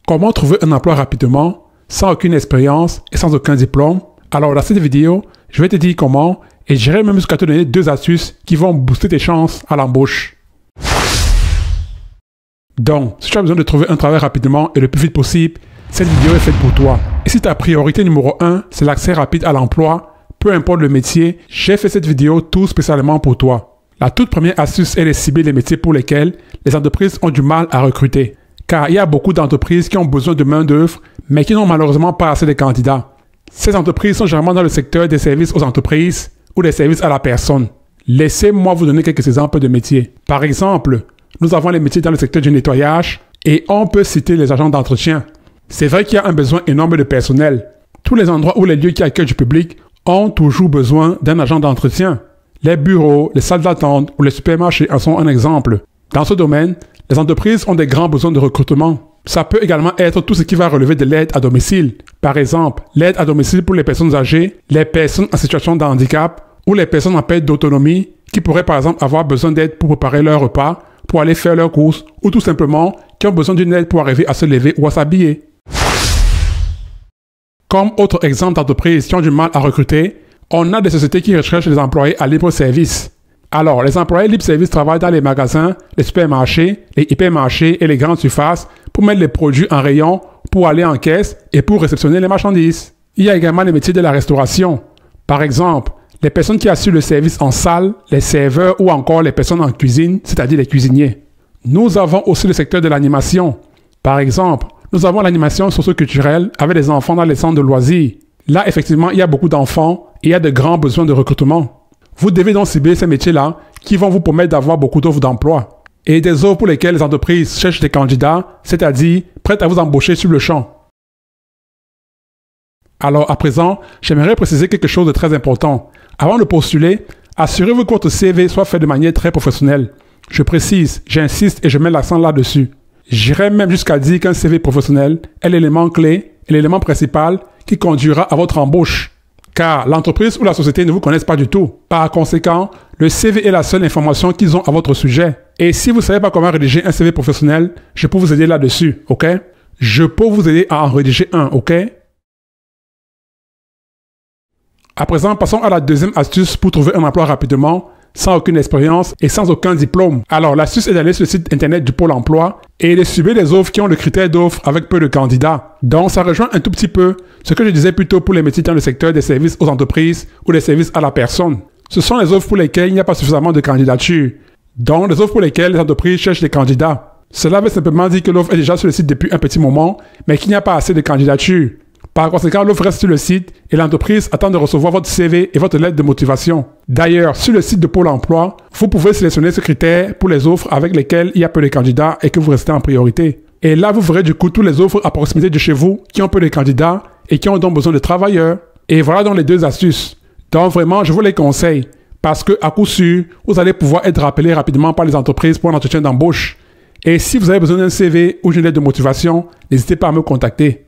Comment trouver un emploi rapidement, sans aucune expérience et sans aucun diplôme? Alors dans cette vidéo, je vais te dire comment et j'irai même jusqu'à te donner 2 astuces qui vont booster tes chances à l'embauche. Donc, si tu as besoin de trouver un travail rapidement et le plus vite possible, cette vidéo est faite pour toi. Et si ta priorité numéro 1, c'est l'accès rapide à l'emploi, peu importe le métier, j'ai fait cette vidéo tout spécialement pour toi. La toute première astuce est de cibler les métiers pour lesquels les entreprises ont du mal à recruter. Car il y a beaucoup d'entreprises qui ont besoin de main-d'œuvre, mais qui n'ont malheureusement pas assez de candidats. Ces entreprises sont généralement dans le secteur des services aux entreprises ou des services à la personne. Laissez-moi vous donner quelques exemples de métiers. Par exemple, nous avons les métiers dans le secteur du nettoyage et on peut citer les agents d'entretien. C'est vrai qu'il y a un besoin énorme de personnel. Tous les endroits ou les lieux qui accueillent du public ont toujours besoin d'un agent d'entretien. Les bureaux, les salles d'attente ou les supermarchés en sont un exemple. Dans ce domaine, les entreprises ont des grands besoins de recrutement. Ça peut également être tout ce qui va relever de l'aide à domicile. Par exemple, l'aide à domicile pour les personnes âgées, les personnes en situation de handicap ou les personnes en perte d'autonomie qui pourraient par exemple avoir besoin d'aide pour préparer leur repas, pour aller faire leurs courses ou tout simplement qui ont besoin d'une aide pour arriver à se lever ou à s'habiller. Comme autre exemple d'entreprises qui ont du mal à recruter, on a des sociétés qui recherchent des employés à libre service. Alors, les employés libre service travaillent dans les magasins, les supermarchés, les hypermarchés et les grandes surfaces pour mettre les produits en rayon, pour aller en caisse et pour réceptionner les marchandises. Il y a également les métiers de la restauration. Par exemple, les personnes qui assurent le service en salle, les serveurs ou encore les personnes en cuisine, c'est-à-dire les cuisiniers. Nous avons aussi le secteur de l'animation. Par exemple, nous avons l'animation socio-culturelle avec les enfants dans les centres de loisirs. Là, effectivement, il y a beaucoup d'enfants et il y a de grands besoins de recrutement. Vous devez donc cibler ces métiers-là qui vont vous permettre d'avoir beaucoup d'offres d'emploi et des offres pour lesquelles les entreprises cherchent des candidats, c'est-à-dire prêtes à vous embaucher sur le champ. Alors, à présent, j'aimerais préciser quelque chose de très important. Avant de postuler, assurez-vous que votre CV soit fait de manière très professionnelle. Je précise, j'insiste et je mets l'accent là-dessus. J'irai même jusqu'à dire qu'un CV professionnel est l'élément clé et l'élément principal qui conduira à votre embauche. Car l'entreprise ou la société ne vous connaissent pas du tout. Par conséquent, le CV est la seule information qu'ils ont à votre sujet. Et si vous ne savez pas comment rédiger un CV professionnel, je peux vous aider là-dessus, ok? Je peux vous aider à en rédiger un, ok? À présent, passons à la deuxième astuce pour trouver un emploi rapidement, sans aucune expérience et sans aucun diplôme. Alors, l'astuce est d'aller sur le site internet du Pôle emploi et de cibler les offres qui ont le critère d'offre avec peu de candidats. Donc, ça rejoint un tout petit peu ce que je disais plus tôt pour les métiers dans le secteur des services aux entreprises ou des services à la personne. Ce sont les offres pour lesquelles il n'y a pas suffisamment de candidatures. Donc, les offres pour lesquelles les entreprises cherchent des candidats. Cela veut simplement dire que l'offre est déjà sur le site depuis un petit moment, mais qu'il n'y a pas assez de candidatures. Par conséquent, l'offre reste sur le site et l'entreprise attend de recevoir votre CV et votre lettre de motivation. D'ailleurs, sur le site de Pôle emploi, vous pouvez sélectionner ce critère pour les offres avec lesquelles il y a peu de candidats et que vous restez en priorité. Et là, vous verrez du coup toutes les offres à proximité de chez vous qui ont peu de candidats et qui ont donc besoin de travailleurs. Et voilà donc les 2 astuces. Donc vraiment, je vous les conseille parce que à coup sûr, vous allez pouvoir être rappelé rapidement par les entreprises pour un entretien d'embauche. Et si vous avez besoin d'un CV ou d'une lettre de motivation, n'hésitez pas à me contacter.